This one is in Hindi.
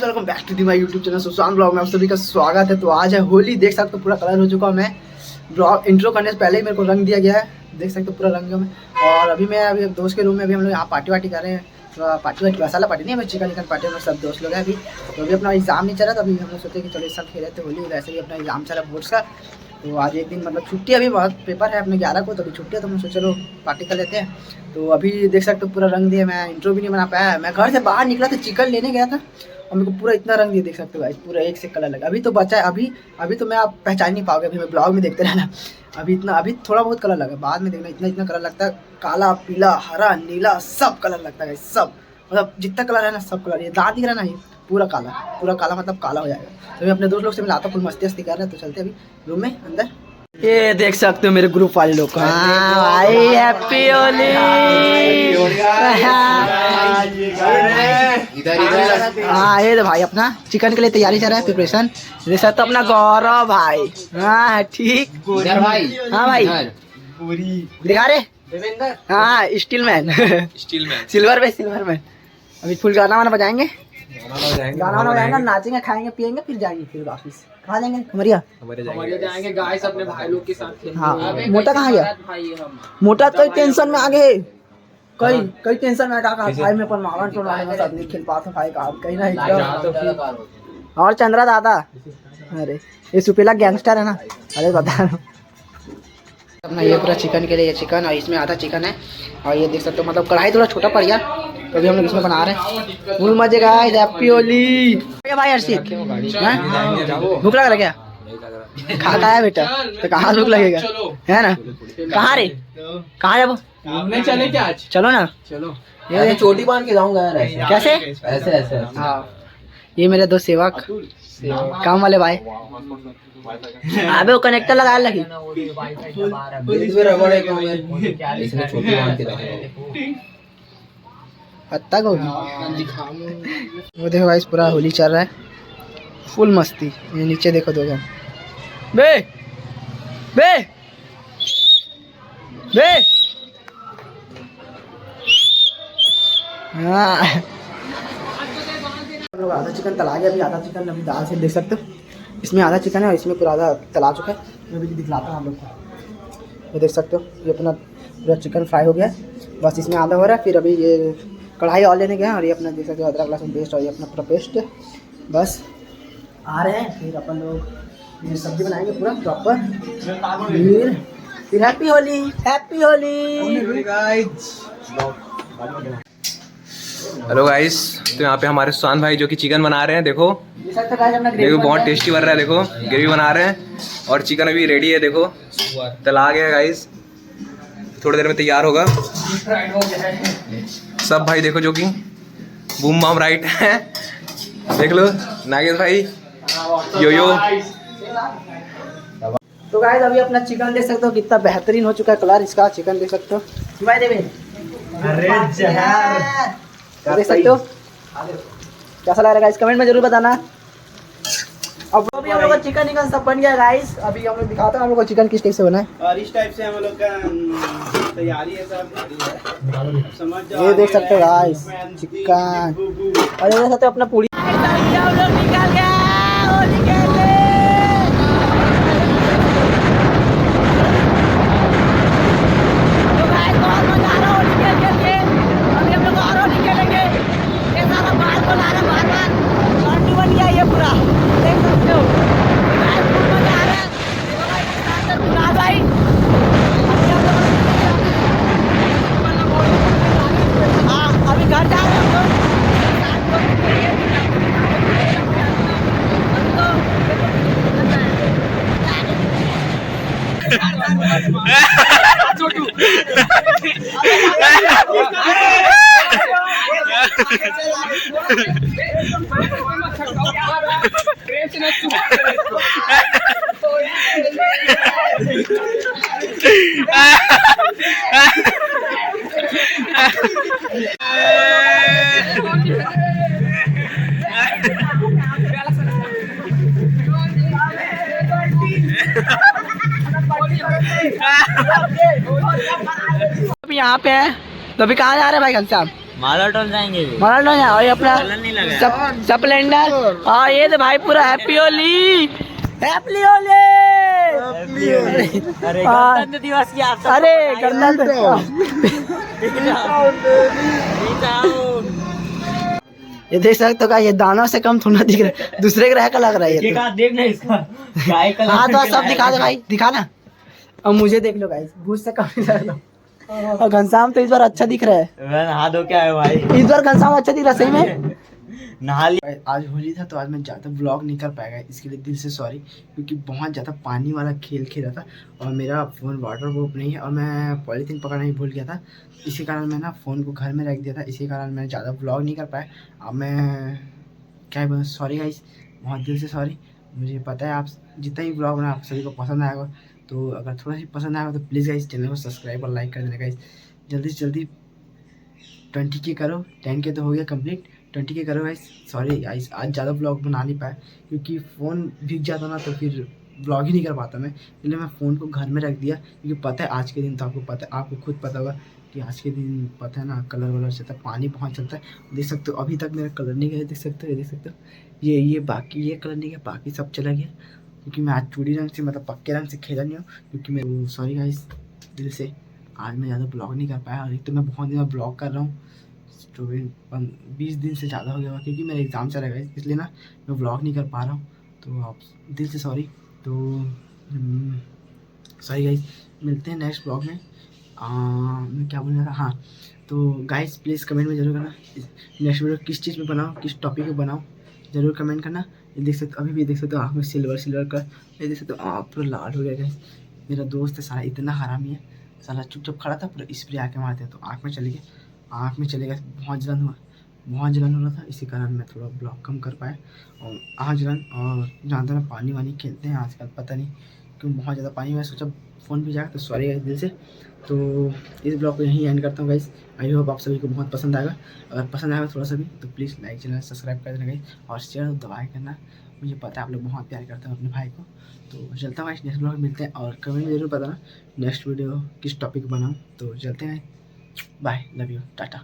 Welcome back to my YouTube channel Sushant blog में आप सभी का स्वागत है। तो आज है होली, देख सकते हो पूरा कलर हो चुका हूँ मैं। ब्लॉग इंट्रो करने से पहले ही मेरे को रंग दिया गया है, देख सकते हो पूरा रंग में। और अभी मैं अभी दोस्त के रूम में अभी हम लोग यहाँ पार्टी वार्टी कर रहे हैं। तो पार्टी मसाला पार्टी नहीं है, चिकन पार्टी में सब दोस्त लोग हैं अभी। तो अभी अपना एग्जाम नहीं चला, तो अभी हम लोग सोचे कि चलो इस साल खेले थे होली, वैसे भी अपना एग्जाम चला बोर्ड्स का। तो आज एक दिन मतलब छुट्टी, अभी बहुत पेपर है अपने 11 को, तो अभी छुट्टी है, तो हम सोचे चलो पार्टी कर लेते हैं। तो अभी देख सकते हो पूरा रंग दिया, मैं इंट्रो भी नहीं बना पाया। मैं घर से बाहर निकला था, चिकन लेने गया था और मेरे को पूरा इतना रंग दिया, देख सकते हो गाइस, पूरा एक से कलर लगा। अभी तो बचा है, अभी तो मैं आप पहचान नहीं पाओगे, अभी मैं ब्लॉग में देखते रहना। अभी थोड़ा बहुत कलर लगा, बाद में देखना इतना कलर लगता है। काला, पीला, हरा, नीला सब कलर लगता है, सब मतलब जितना कलर है ना सब कलर। ये दांत दिख रहा है ना, ये पूरा काला मतलब काला हो जाएगा। तो मैं अपने दोस्त लोग से मिलाता, फुल मस्ती कर रहे हैं। तो चलते अभी रूम में अंदर। ये देख सकते हो मेरे ग्रुप वाले लोग, हैप्पी होली। हाँ ये तो भाई अपना चिकन के लिए तैयारी चल रहा है, प्रिपरेशन। देख सकते हो अपना गौरव भाई, हाँ ठीक भाई, हाँ भाई दिखा रहे, हाँ स्टील मैन सिल्वर मैन। अभी फुल गाना वाना बजाएंगे, नाचेंगे, खाएंगे, पियेंगे, फिर जाएंगे, फिर वापिस कहाँ जाएंगे? खमरिया जाएंगे गाइस, अपने भाई लोग के साथ खेलने। हाँ मोटा कहाँ गया? मोटा कई टेंशन में आ गए, कई टेंशन में आ गया भाई। मैं अपन मावन टूर्नामेंट में साथ नहीं खेल पाता भाई, कहीं ना। और चंद्रा दादा, अरे ये सुपेला गैंगस्टर है ना, अरे बता अपना। ये पूरा चिकन के लिए, ये चिकन और इसमें आधा चिकन है। और ये देख सकते हो मतलब कढ़ाई थोड़ा छोटा पड़ गया, तो अभी हम लोग इसमें बना रहे हैं। फुल मजे गाइस, हैप्पी होली भाई। हर्षित भूख लग रहा क्या? खाता है बेटा, तो कहाँ भूख लगेगा, है ना? कहाँ रे, कहाँ जाबो? घूमने चले क्या आज? चलो ना, चलो। ये चोटी बांध के जाऊंगा यार, कैसे? ऐसे। हाँ ये मेरे दो सेवक काम वाले भाई। अबे वो कनेक्टर लगा लगी, पत्ता को वो देखो गाइस, पूरा होली चल रहा है, फुल मस्ती। ये नीचे देखो दो जन, बे बे बे हाँ। हम लोग आधा चिकन तला गया, अभी आधा चिकन अभी दाल से देख सकते हो। इसमें आधा चिकन है और इसमें पूरा आधा तला चुका है। मैं भी दिखलाता हूँ आप लोग को, ये देख सकते हो। ये अपना पूरा चिकन फ्राई हो गया है, बस इसमें आधा हो रहा है। फिर अभी ये कढ़ाई और लेने गए और ये अपना देख सकते हो अदरक लहसुन पेस्ट और ये अपना पूरा पेस्ट बस आ रहे हैं। फिर अपन लोग ये सब्जी बनाएंगे पूरा प्रॉपर। फिर happy Holi guys. Hello guys, तो यहाँ पे हमारे सुशांत भाई जो कि चिकन बना रहे हैं। देखो बहुत टेस्टी बन रहा है, देखो ग्रेवी बना रहे हैं। और चिकन अभी रेडी है, देखो तला गया गाइस, थोड़ी देर में तैयार होगा सब। भाई देखो जो कि बूम बाम राइट है, देख लो नागेश भाई यो। तो गाइस अभी अपना चिकन देख सकते हो कितना बेहतरीन हो चुका है कलर इसका। चिकन देख सकते हो भाई, देख सकते हो कैसा लग रहा है, कमेंट में जरूर बताना। अब अभी हम लोग का चिकन सब बन गया गाइस। अभी हम लोग दिखाते हैं हम लोग को चिकन किस टाइप से बना है, और इस टाइप से हम लोग का तैयारी है सब। समझ जाओ, ये देख सकते हो गाइस चिकन। और देख सकते हो अपना पूरी यहाँ पे हैं। तो अभी कहाँ जा रहे हैं भाई घनश्याम? मालाटोल जाएंगे मारा नहीं है और ये अपना स्प्लेंडर। हाँ ये तो भाई पूरा हैप्पी होली, हैप्पी होली। अरे हाँ। गणतंत्र दिवस की आप सबको अरे बधाई हो। ये देख सकते हो का, ये दानव से कम थोड़ा दिख रहा है, दूसरे ग्रह का लग रहा है ये ये तो। कहा देख ना इसका गाय का हाँ तो सब दिखा दे भाई, दिखा ना। और मुझे देख लो गाइस, भूत से कम ही लग रहा है। और घनश्याम तो इस बार अच्छा दिख रहा है, मैं नहा दो क्या है भाई, इस बार घनश्याम अच्छा दिख रहा है सही में। नहा लिया। आज होली था तो आज मैं ज़्यादा ब्लॉग नहीं कर पाएगा, इसके लिए दिल से सॉरी, क्योंकि बहुत ज़्यादा पानी वाला खेल खेला था और मेरा फ़ोन वाटर प्रूफ नहीं है और मैं पॉलीथीन पकड़ना ही भूल गया था। इसी कारण मैं ना फ़ोन को घर में रख दिया था, इसी कारण मैं ज़्यादा ब्लॉग नहीं कर पाया। अब मैं क्या बोलूँ, सॉरी गाइस, बहुत दिल से सॉरी। मुझे पता है आप जितना ही ब्लॉग बना आप सभी को पसंद आएगा, तो अगर थोड़ा सी पसंद आएगा तो प्लीज़ गाइस चैनल को सब्सक्राइब और लाइक कर देना गाइस। जल्दी से जल्दी 20 के करो, 10 के तो हो गया कंप्लीट, 20 के करो गाइस। सॉरी गाइस आज ज़्यादा ब्लॉग बना नहीं पाया क्योंकि फ़ोन भीग जाता ना तो फिर ब्लॉग ही नहीं कर पाता मैं, इसलिए मैं फ़ोन को घर में रख दिया क्योंकि पता है आज के दिन तो आपको पता है, आपको खुद पता होगा कि आज के दिन पता है ना कलर वलर चलता है, पानी बहुत चलता है। देख सकते हो अभी तक मेरा कलर नहीं गया, देख सकते हो, ये देख सकते हो, ये बाकी ये कलर नहीं गया, बाकी सब चला गया क्योंकि मैं आज चूड़ी रंग से मतलब पक्के रंग से खेला नहीं हूँ क्योंकि मैं सॉरी गाइस दिल से आज मैं ज़्यादा ब्लॉग नहीं कर पाया। और एक तो मैं बहुत दिन ब्लॉग कर रहा हूँ, 20 दिन से ज़्यादा हो गया क्योंकि मेरा एग्ज़ाम चला गया, इसलिए ना मैं व्लॉग नहीं कर पा रहा हूँ, तो आप दिल से सॉरी। तो सॉरी गाइस, मिलते हैं नेक्स्ट ब्लॉग में। मैं क्या बोल रहा था, हाँ तो गाइस प्लीज़ कमेंट में ज़रूर करना नेक्स्ट वीडियो किस चीज़ पे बनाओ, किस टॉपिक पे बनाओ, ज़रूर कमेंट करना। ये देख सकते हो अभी भी देख सकते हो आँख में सिल्वर का, ये देख सकते हो पूरा लाल हो गया गाइस। मेरा दोस्त है सारा इतना हरामी है, साला चुपचाप खड़ा था पूरा स्प्रे आके मारते हैं तो आँख में चले गया, आँख में चलेगा। बहुत जलन हो रहा था, इसी कारण मैं थोड़ा ब्लॉग कम कर पाया और आँख जलन। और जानते ना पानी वानी खेलते हैं आजकल, पता नहीं क्यों बहुत ज़्यादा पानी, मैं सोचा फ़ोन भी जाएगा तो सॉरी गाइस दिल से। तो इस ब्लॉग को यहीं एंड करता हूँ गाइस। आई होप आप सभी को बहुत पसंद आएगा, अगर पसंद आएगा थोड़ा सा भी तो प्लीज़ लाइक चैनल सब्सक्राइब कर देना गाइस और शेयर दबाए करना। मुझे पता है आप लोग बहुत प्यार करते हैं अपने भाई को। तो चलता हूँ नेक्स्ट ब्लॉग मिलते हैं और कमेंट में ज़रूर बताना नेक्स्ट वीडियो किस टॉपिक बनाऊँ। तो चलते हैं, बाय, लव यू, टाटा।